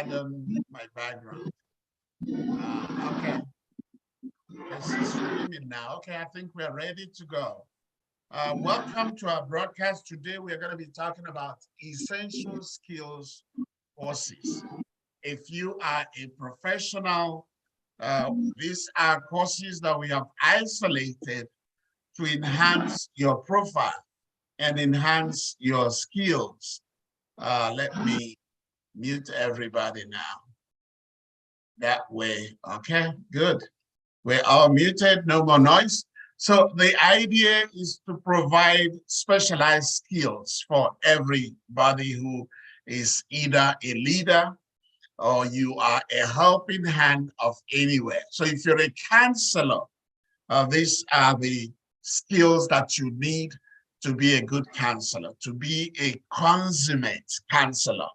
pardon my background. Okay, this is streaming now. Okay, I think we're ready to go. Welcome to our broadcast. Today, we're going to be talking about essential skills courses. If you are a professional, these are courses that we have isolated to enhance your profile and enhance your skills. Let me mute everybody now. That way, okay, good. We're all muted, no more noise. So the idea is to provide specialized skills for everybody who is either a leader or you are a helping hand of anywhere. So if you're a counselor, these are the skills that you need to be a good counselor, to be a consummate counselor.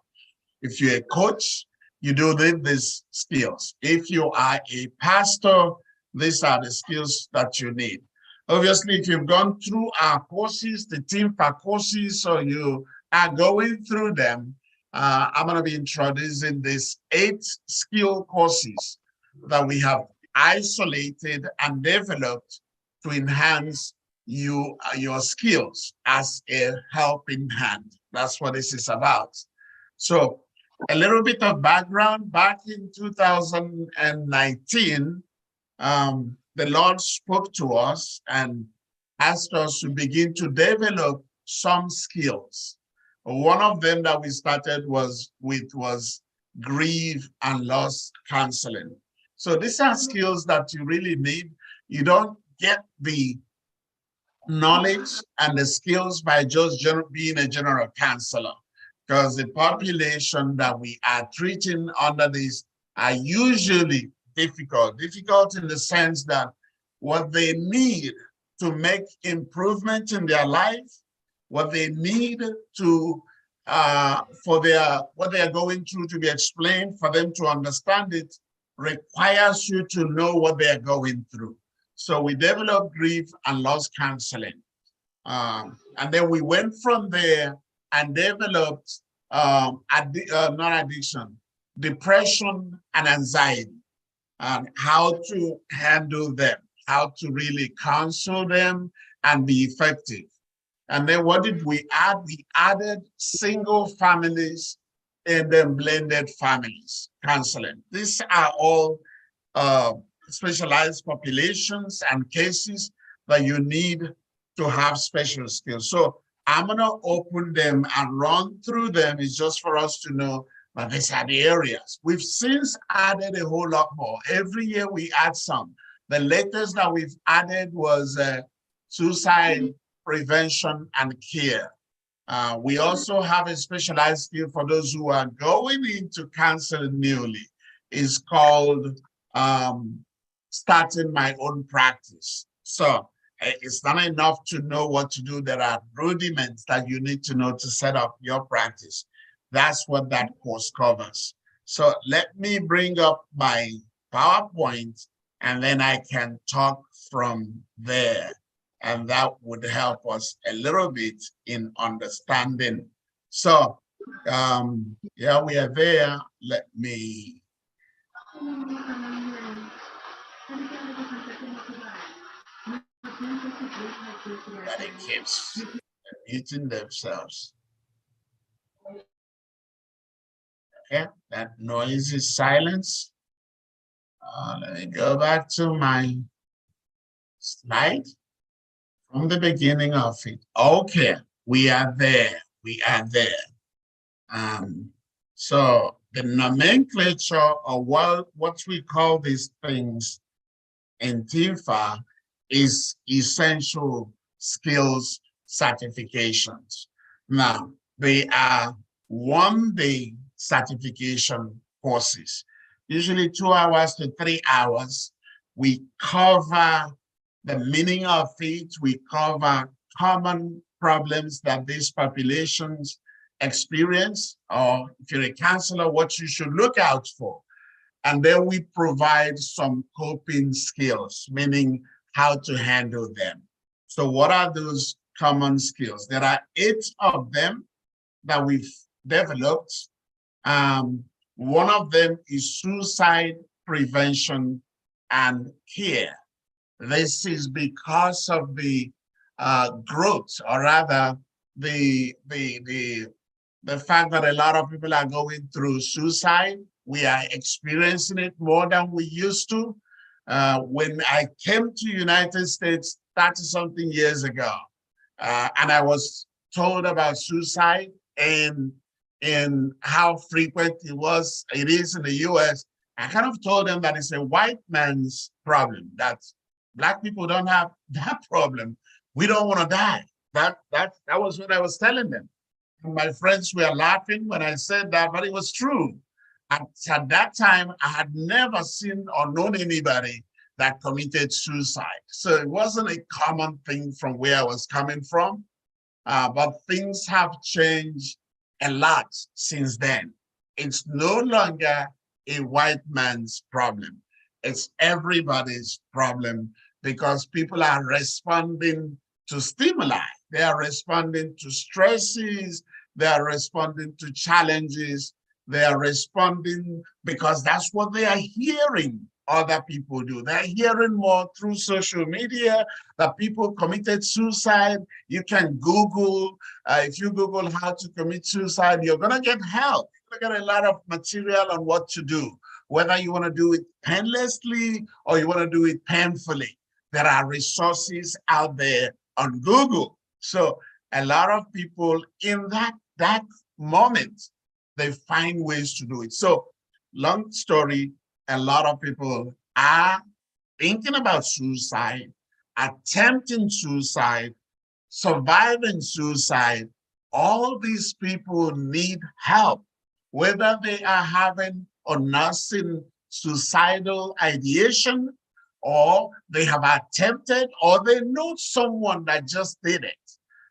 If you're a coach, you do need these skills. If you are a pastor, these are the skills that you need. Obviously, if you've gone through our courses, the team for courses, so you are going through them, I'm going to be introducing these 8 skill courses that we have isolated and developed to enhance your skills as a helping hand. That's what this is about. So a little bit of background. Back in 2019, the Lord spoke to us and asked us to begin to develop some skills. One of them that we started was grief and loss counseling. So these are skills that you really need. You don't get the knowledge and the skills by just being a general counselor, because the population that we are treating under this are usually difficult in the sense that what they need to make improvement in their life, what they need to what they are going through to be explained, for them to understand it, requires you to know what they are going through. So we developed grief and loss counseling. And then we went from there and developed depression and anxiety, and how to handle them, how to really counsel them and be effective. And then what did we add? We added single families and then blended families counseling. These are all specialized populations and cases that you need to have special skills. So I'm going to open them and run through them. It's just for us to know that these are the areas. We've since added a whole lot more. Every year we add some. The latest that we've added was suicide prevention and care. We also have a specialized skill for those who are going into counseling newly. It's called starting my own practice. So it's not enough to know what to do. There are rudiments that you need to know to set up your practice. That's what that course covers. So let me bring up my PowerPoint and then I can talk from there. And that would help us a little bit in understanding. So yeah, we are there. Let me. That it keeps muting themselves. Okay, that noisy silence. Let me go back to my slide from the beginning of it. Okay, we are there. We are there. So the nomenclature of what we call these things in TIFA is essential skills certifications. Now, they are one-day certification courses, usually 2 hours to 3 hours. We cover the meaning of it. We cover common problems that these populations experience, or if you're a counselor, what you should look out for. And then we provide some coping skills, meaning how to handle them. So what are those common skills? There are 8 of them that we've developed. One of them is suicide prevention and care. This is because of the growth, or rather the fact that a lot of people are going through suicide. We are experiencing it more than we used to. When I came to United States 30-something years ago, and I was told about suicide and how frequent it is in the US, I kind of told them that it's a white man's problem, that Black people don't have that problem. We don't want to die. That was what I was telling them. And my friends were laughing when I said that, but it was true. At that time, I had never seen or known anybody that committed suicide. So it wasn't a common thing from where I was coming from, but things have changed a lot since then. It's no longer a white man's problem. It's everybody's problem, because people are responding to stimuli. They are responding to stresses. They are responding to challenges. They are responding because that's what they are hearing other people do. They're hearing more through social media that people committed suicide. You can Google, if you Google how to commit suicide, you're gonna get help. You're gonna get a lot of material on what to do, whether you wanna do it painlessly or you wanna do it painfully. There are resources out there on Google. So a lot of people in that moment, they find ways to do it. So long story, a lot of people are thinking about suicide, attempting suicide, surviving suicide. All these people need help, whether they are having or nursing suicidal ideation, or they have attempted, or they know someone that just did it.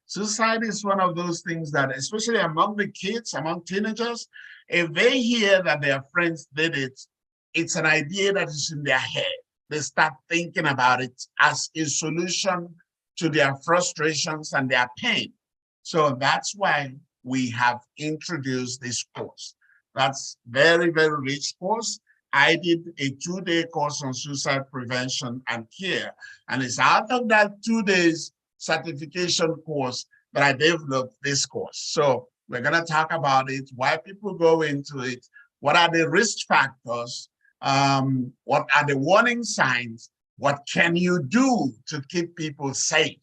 Suicide is one of those things that, especially among the kids, among teenagers, if they hear that their friends did it, it's an idea that is in their head. They start thinking about it as a solution to their frustrations and their pain. So that's why we have introduced this course. That's very, very rich course. I did a 2-day course on suicide prevention and care. And it's out of that 2 days certification course that I developed this course. So we're gonna talk about it, why people go into it, what are the risk factors, what are the warning signs, what can you do to keep people safe.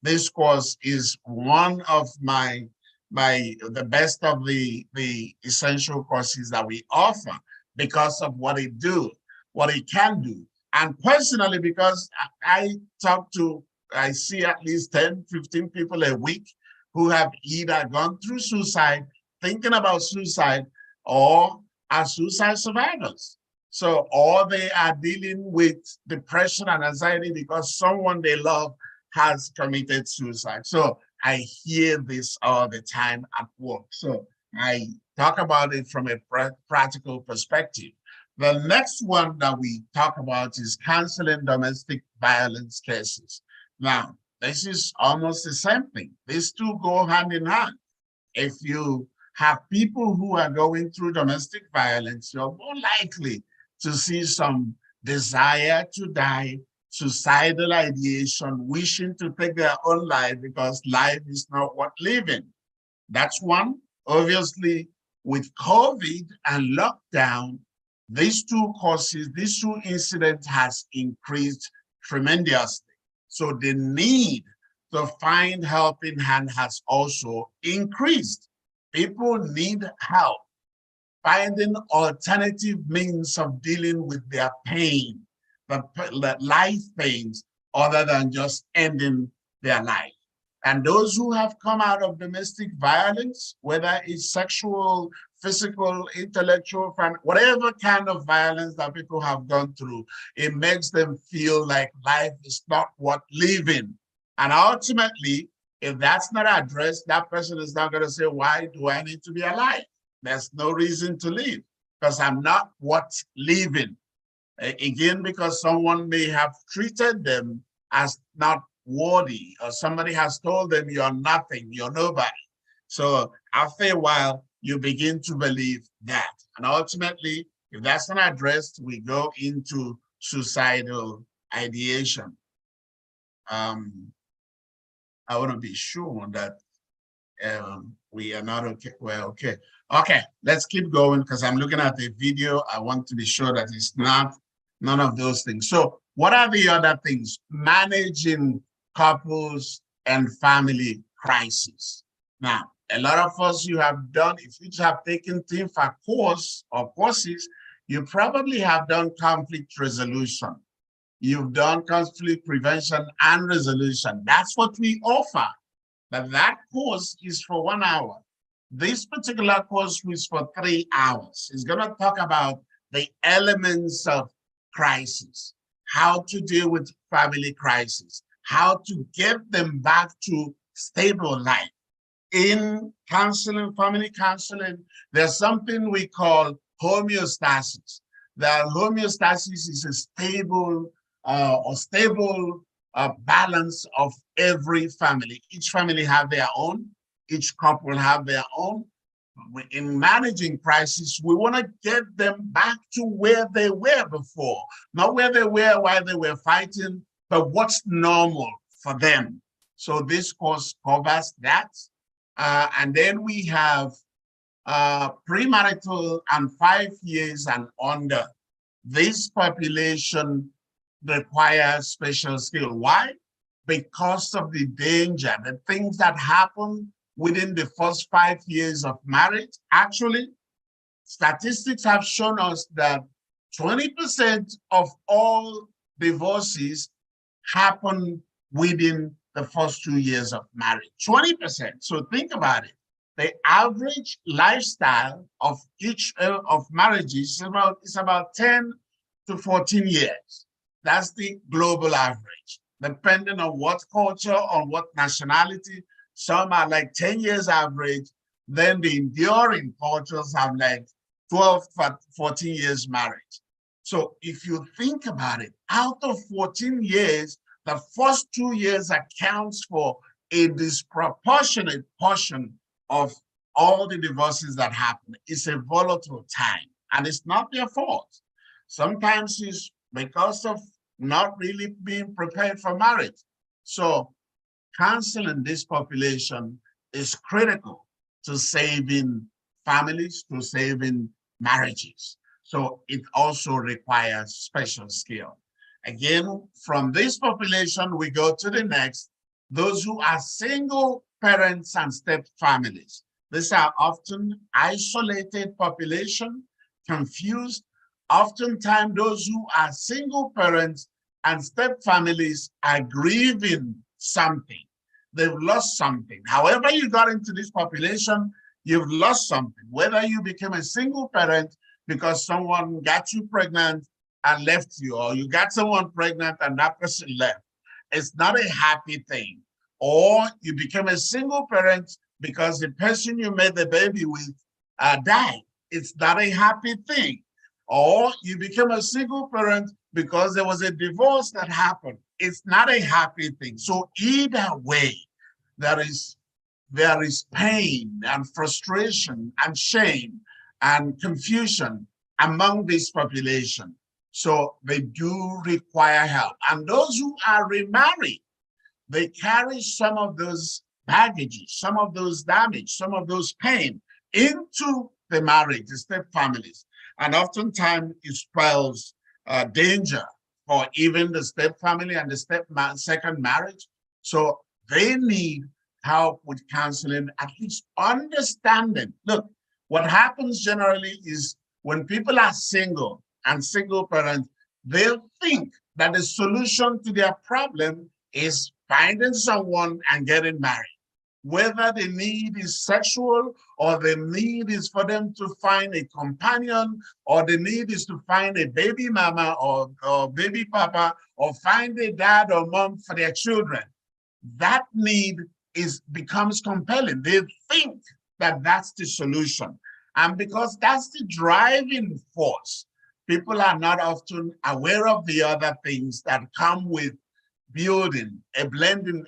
This course is one of the best of the essential courses that we offer, because of what it can do. And personally, because I see at least 10, 15 people a week who have either gone through suicide, thinking about suicide, or are suicide survivors. So, or they are dealing with depression and anxiety because someone they love has committed suicide. So I hear this all the time at work. So I talk about it from a practical perspective. The next one that we talk about is counseling domestic violence cases. Now, this is almost the same thing. These two go hand in hand. If you have people who are going through domestic violence, you're more likely to see some desire to die, suicidal ideation, wishing to take their own life because life is not worth living. That's one. Obviously, with COVID and lockdown, these two incidents has increased tremendously. So the need to find helping hand has also increased. People need help finding alternative means of dealing with their pain, the life pains, other than just ending their life. And those who have come out of domestic violence, whether it's sexual, physical, intellectual, whatever kind of violence that people have gone through, it makes them feel like life is not worth living. And ultimately, if that's not addressed, that person is not going to say, why do I need to be alive? There's no reason to live because I'm not worth living. Again, because someone may have treated them as not worthy, or somebody has told them you're nothing, you're nobody. So after a while, you begin to believe that. And ultimately, if that's not addressed, we go into suicidal ideation. I want to be sure that we are not okay. Well, okay. Okay, let's keep going because I'm looking at the video. I want to be sure that it's not none of those things. So what are the other things? Managing couples and family crisis. Now, a lot of us, you have done, if you have taken TINFA course or courses, you probably have done conflict resolution. You've done conflict prevention and resolution. That's what we offer. But that course is for 1 hour. This particular course is for 3 hours. It's going to talk about the elements of crisis, how to deal with family crisis, how to get them back to stable life. In counseling, family counseling, there's something we call homeostasis. That homeostasis is a stable balance of every family. Each family have their own, each couple have their own. In managing crisis, we want to get them back to where they were before, not where they were while they were fighting, but what's normal for them. So this course covers that. And then we have premarital and 5 years and under. This population requires special skill. Why? Because of the danger, the things that happen within the first 5 years of marriage. Actually, statistics have shown us that 20% of all divorces happen within the first 2 years of marriage. 20%. So think about it. The average lifestyle of each of marriages is about 10 to 14 years. That's the global average, depending on what culture, on what nationality. Some are like 10 years average. Then the enduring cultures have like 12, 14 years marriage. So if you think about it, out of 14 years, the first 2 years accounts for a disproportionate portion of all the divorces that happen. It's a volatile time, and it's not their fault. Sometimes it's because of not really being prepared for marriage. So counseling this population is critical to saving families, to saving marriages. So it also requires special skill. Again, from this population, we go to the next, those who are single parents and step families. These are often isolated population, confused. Oftentimes, those who are single parents and step families are grieving something. They've lost something. However you got into this population, you've lost something. Whether you became a single parent because someone got you pregnant and left you, or you got someone pregnant and that person left, it's not a happy thing. Or you became a single parent because the person you made the baby with died. It's not a happy thing. Or you became a single parent because there was a divorce that happened. It's not a happy thing. So either way, there is pain and frustration and shame and confusion among this population. So they do require help. And those who are remarried, they carry some of those baggages, some of those damage, some of those pain into the marriage, the step families. And oftentimes it spells danger for even the step family and the second marriage. So they need help with counseling, at least understanding. Look, what happens generally is when people are single and single parents, they'll think that the solution to their problem is finding someone and getting married. Whether the need is sexual or the need is for them to find a companion or the need is to find a baby mama or baby papa or find a dad or mom for their children, that need becomes compelling. They think that that's the solution. And because that's the driving force, people are not often aware of the other things that come with blending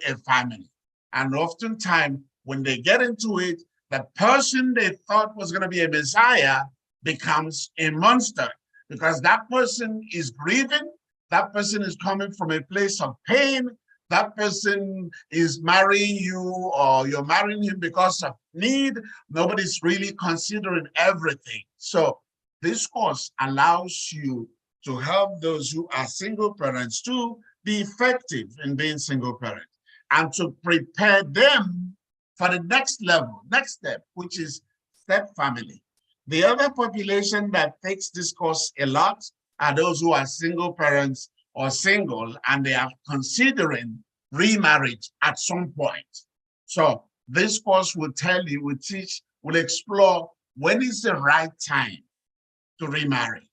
a family. And oftentimes, when they get into it, the person they thought was going to be a Messiah becomes a monster, because that person is grieving, that person is coming from a place of pain, that person is marrying you or you're marrying him because of need. Nobody's really considering everything. So this course allows you to help those who are single parents to be effective in being single parents and to prepare them for the next level, next step, which is step family. The other population that takes this course a lot are those who are single parents or single, and they are considering remarriage at some point. So this course will tell you, will teach, will explore when is the right time to remarry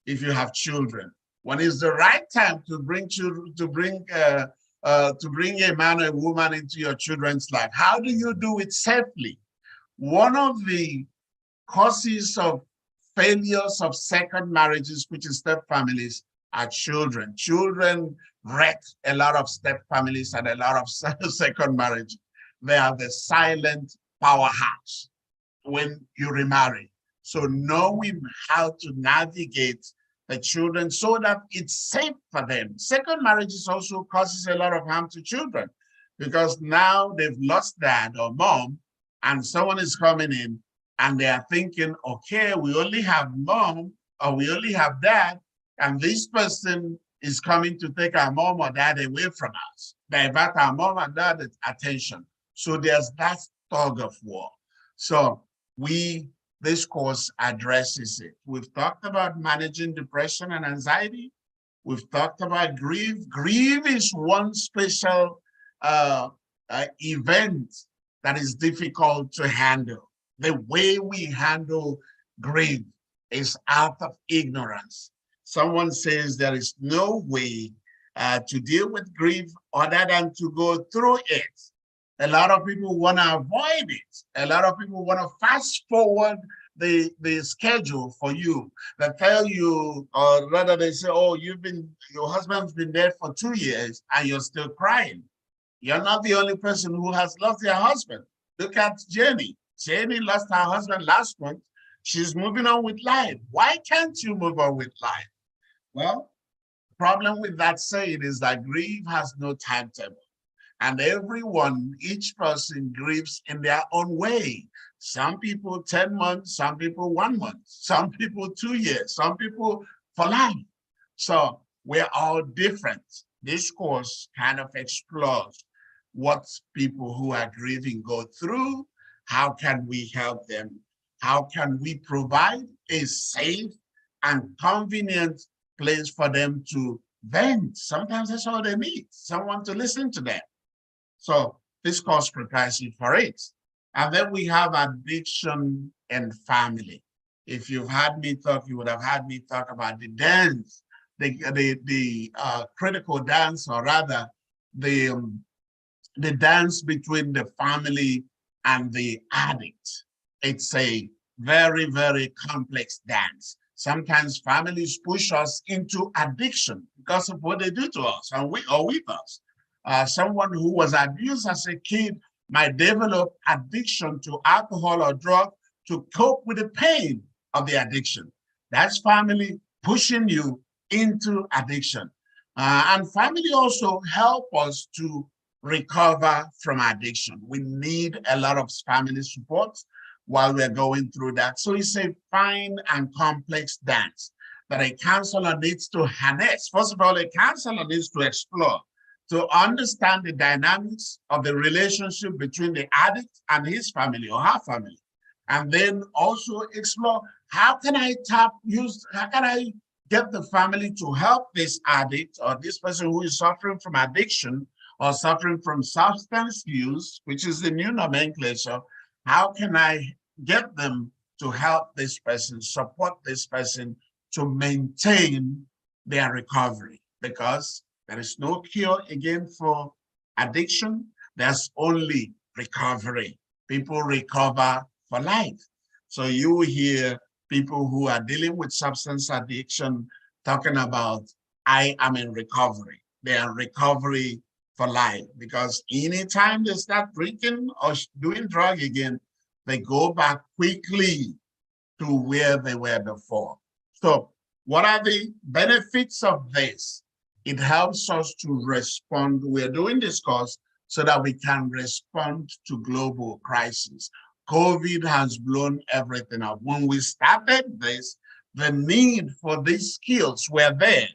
if you have children. When is the right time to bring children, to bring a man or a woman into your children's life? How do you do it safely? One of the causes of failures of second marriages, which is step families, are children. Children wreck a lot of step families and a lot of second marriage. They are the silent powerhouse when you remarry. So knowing how to navigate the children so that it's safe for them. Second marriages also causes a lot of harm to children, because now they've lost dad or mom and someone is coming in and they are thinking, okay, we only have mom or we only have dad, and this person is coming to take our mom or dad away from us, divert our mom and dad's attention. So there's that tug of war. So this course addresses it. We've talked about managing depression and anxiety. We've talked about grief. Grief is one special event that is difficult to handle. The way we handle grief is out of ignorance. Someone says there is no way to deal with grief other than to go through it. A lot of people want to avoid it. A lot of people want to fast forward the schedule for you. They tell you, or rather they say, oh, your husband's been dead for 2 years and you're still crying. You're not the only person who has lost their husband. Look at Jenny. Jenny lost her husband last month. She's moving on with life. Why can't you move on with life? Well, the problem with that saying is that grief has no timetable. And everyone, each person grieves in their own way. Some people 10 months, some people 1 month, some people 2 years, some people for life. So we're all different. This course kind of explores what people who are grieving go through. How can we help them? How can we provide a safe and convenient place for them to vent? Sometimes that's all they need, someone to listen to them. So this course prepares you for it. And then we have addiction and family. If you've had me talk, you would have had me talk about the dance, the critical dance, or rather the dance between the family and the addict. It's a very, very complex dance. Sometimes families push us into addiction because of what they do to us and with us. Someone who was abused as a kid might develop addiction to alcohol or drug to cope with the pain of the addiction. That's family pushing you into addiction. And family also help us to recover from addiction. We need a lot of family support while we're going through that. So it's a fine and complex dance that a counselor needs to harness. First of all, a counselor needs to explore, to understand the dynamics of the relationship between the addict and his family or her family. And then also explore, how can I get the family to help this addict or this person who is suffering from addiction or suffering from substance use, which is the new nomenclature. How can I get them to help this person, support this person to maintain their recovery? Because there is no cure again for addiction. There's only recovery. People recover for life. So you hear people who are dealing with substance addiction talking about, I am in recovery. They are in recovery for life, because anytime they start drinking or doing drug again, they go back quickly to where they were before. So what are the benefits of this? It helps us to respond. We're doing this course so that we can respond to global crises. COVID has blown everything up. When we started this, the need for these skills were there,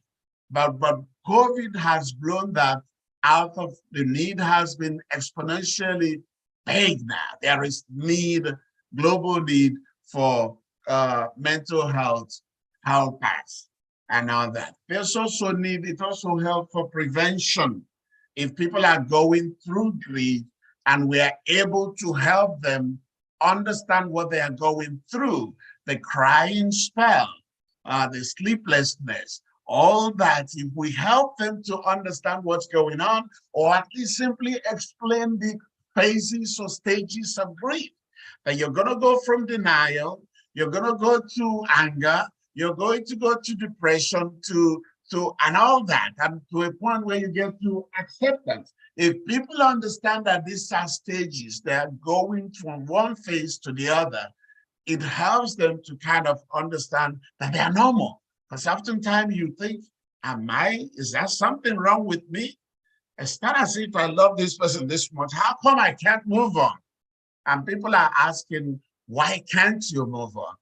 but COVID has blown that out of the need has been exponentially big now. There is need, global need for mental health helpers and all that. There's also need, it also helps for prevention. If people are going through grief and we are able to help them understand what they are going through, the crying spell, the sleeplessness, all that, if we help them to understand what's going on, or at least simply explain the phases or stages of grief, that you're going to go from denial, you're going to go to anger, you're going to go to depression, to and all that, and to a point where you get to acceptance. If people understand that these are stages, they're going from one phase to the other, it helps them to kind of understand that they are normal. Because oftentimes you think, is there something wrong with me? It's not as if I love this person this much. How come I can't move on? And people are asking, why can't you move on?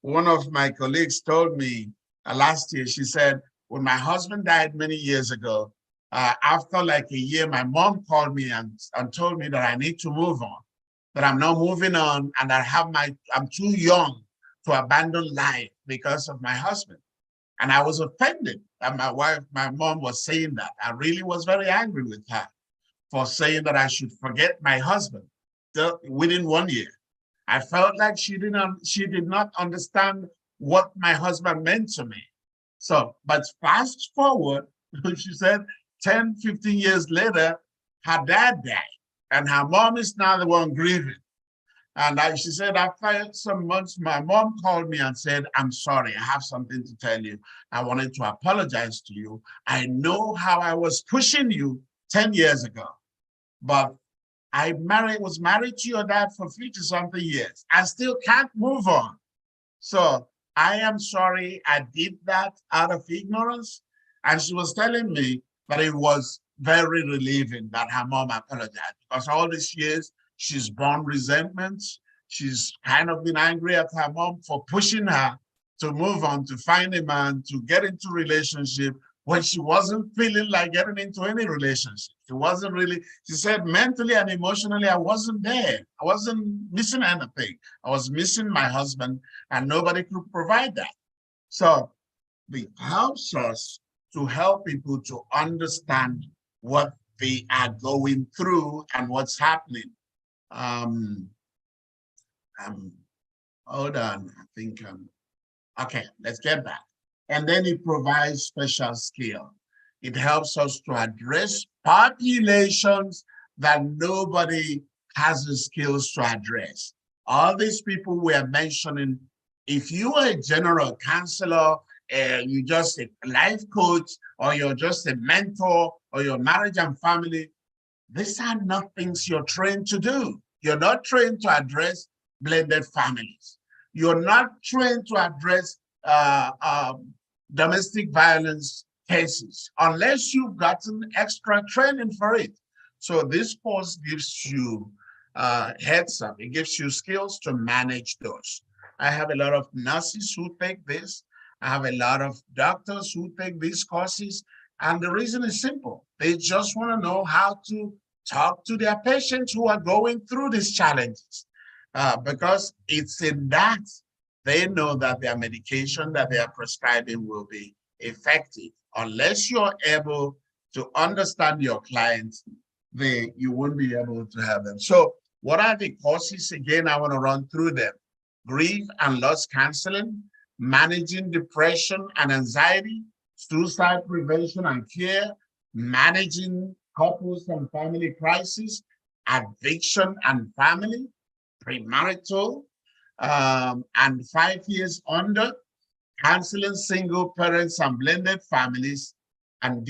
One of my colleagues told me last year, she said, when my husband died many years ago, after like a year, my mom called me and told me that I need to move on, that I'm not moving on, and I'm too young to abandon life because of my husband. And I was offended that my mom was saying that. I really was very angry with her for saying that I should forget my husband within 1 year. I felt like she did not understand what my husband meant to me. So, but fast forward, she said 10, 15 years later, her dad died and her mom is now the one grieving. And she said, after some months, my mom called me and said, I'm sorry, I have something to tell you. I wanted to apologize to you. I know how I was pushing you 10 years ago, but I was married to your dad for 50-something years. I still can't move on. So I am sorry I did that out of ignorance. And she was telling me that it was very relieving that her mom apologized, because all these years she's borne resentment. She's kind of been angry at her mom for pushing her to move on, to find a man, to get into a relationship when she wasn't feeling like getting into any relationship. She wasn't really, she said, mentally and emotionally, I wasn't there. I wasn't missing anything. I was missing my husband and nobody could provide that. So it helps us to help people to understand what they are going through and what's happening. Hold on, I think, okay, let's get back. And then it provides special skill. It helps us to address populations that nobody has the skills to address. All these people we are mentioning, if you are a general counselor, you're just a life coach, or you're just a mentor, or you're marriage and family, these are not things you're trained to do. You're not trained to address blended families. You're not trained to address domestic violence cases unless you've gotten extra training for it. So this course gives you heads up. It gives you skills to manage those. I have a lot of nurses who take this. I have a lot of doctors who take these courses. And the reason is simple. They just want to know how to talk to their patients who are going through these challenges. Because it's in that they know that their medication that they are prescribing will be effective. Unless you're able to understand your clients, you won't be able to have them. So what are the courses? Again, I want to run through them. Grief and loss counseling, managing depression and anxiety, suicide prevention and care, managing couples and family crisis, addiction and family, premarital, and 5 years under, counseling single parents and blended families, and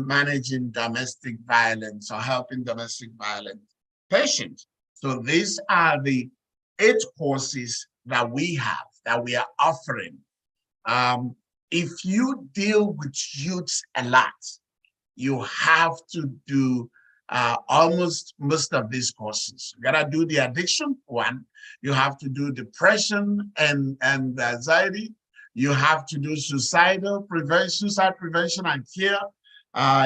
managing domestic violence or helping domestic violence patients. So these are the 8 courses that we have, that we are offering. If you deal with youths a lot, you have to do almost most of these courses. You gotta do the addiction one. You have to do depression and anxiety. You have to do suicide prevention and care.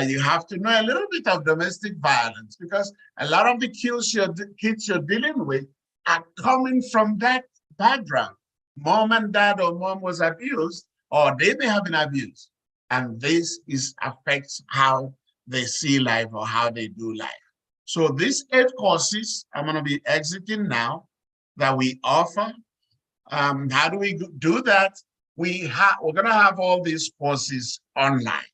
You have to know a little bit of domestic violence, because a lot of the kids you're dealing with are coming from that background. Mom and dad or mom was abused, or they may have been abused. And this affects how they see life or how they do life. So these 8 courses, I'm going to be exiting now, that we offer. How do we do that? We're going to have all these courses online.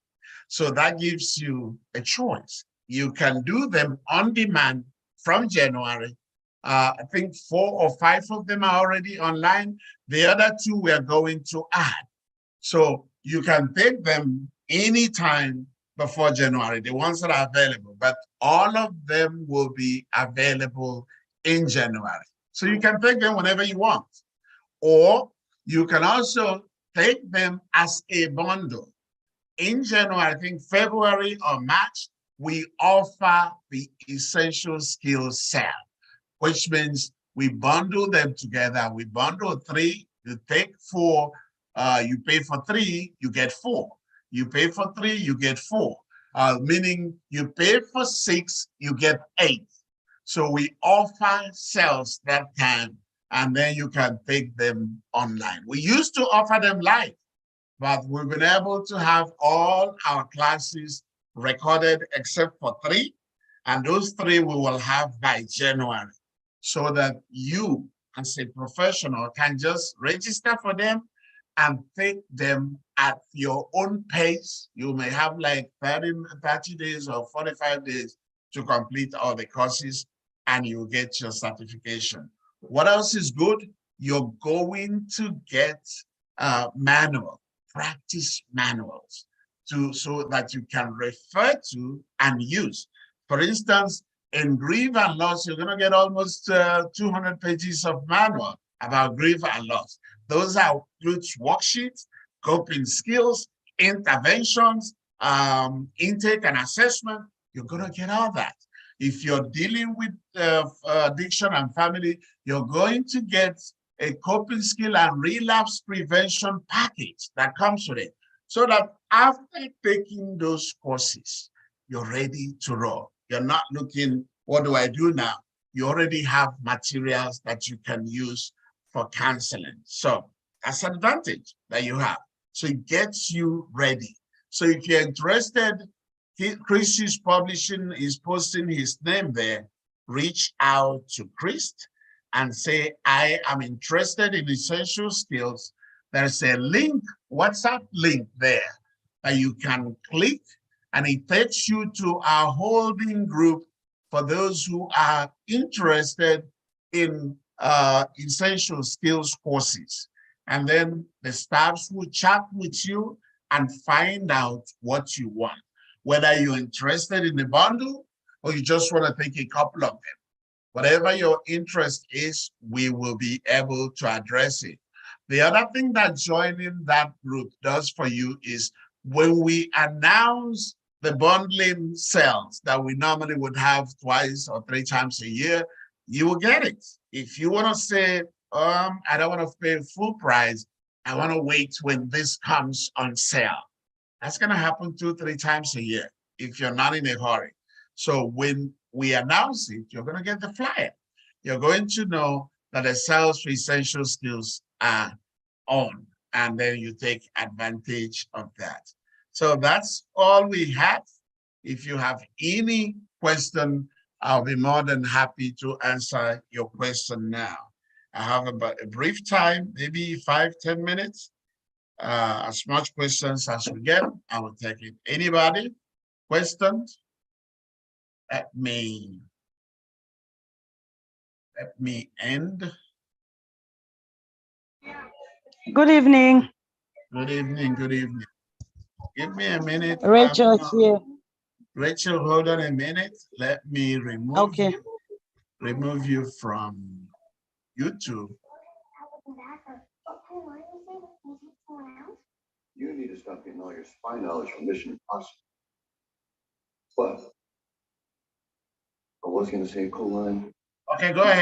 So that gives you a choice. You can do them on demand from January. I think 4 or 5 of them are already online. The other 2 we are going to add. So you can take them anytime before January, the ones that are available, but all of them will be available in January. So you can take them whenever you want. Or you can also take them as a bundle. In January, I think February or March, we offer the essential skills sale, which means we bundle them together. We bundle 3, you take 4, you pay for 3, you get 4. You pay for 3, you get 4. Meaning you pay for 6, you get 8. So we offer sales that time, and then you can take them online. We used to offer them live, but we've been able to have all our classes recorded except for 3, and those 3 we will have by January, so that you as a professional can just register for them and take them at your own pace. You may have like 30 days or 45 days to complete all the courses, and you get your certification. What else is good? You're going to get practice manuals, so that you can refer to and use. For instance, in grief and loss, you're going to get almost 200 pages of manual about grief and loss. Those are good worksheets, coping skills, interventions, intake and assessment. You're going to get all that. If you're dealing with addiction and family, you're going to get a coping skill and relapse prevention package that comes with it, so that after taking those courses, you're ready to roll. You're not looking, what do I do now? You already have materials that you can use for counseling. So that's an advantage that you have. So it gets you ready. So if you're interested, Chris is publishing, is posting his name there. Reach out to Chris and say, I am interested in essential skills. There's a link, WhatsApp link there that you can click, and it takes you to our holding group for those who are interested in essential skills courses. And then the staffs will chat with you and find out what you want, whether you're interested in the bundle or you just want to take a couple of them. Whatever your interest is, we will be able to address it. The other thing that joining that group does for you is, when we announce the bundling sales that we normally would have 2 or 3 times a year, you will get it. If you want to say, I don't want to pay full price, I want to wait when this comes on sale, that's going to happen 2 or 3 times a year if you're not in a hurry. So when we announce it, you're going to get the flyer. You're going to know that the sales for essential skills are on, and then you take advantage of that. So that's all we have. If you have any question, I'll be more than happy to answer your question now. I have about a brief time, maybe 5-10 minutes. As much questions as we get, I will take it. Anybody? Questions? Let me end. Good evening. Good evening, good evening. Give me a minute. Rachel here. Rachel, hold on a minute. Let me remove you from YouTube. You need to stop getting all your spy knowledge from Mission Impossible. But I was going to say, Coline. Okay, go ahead.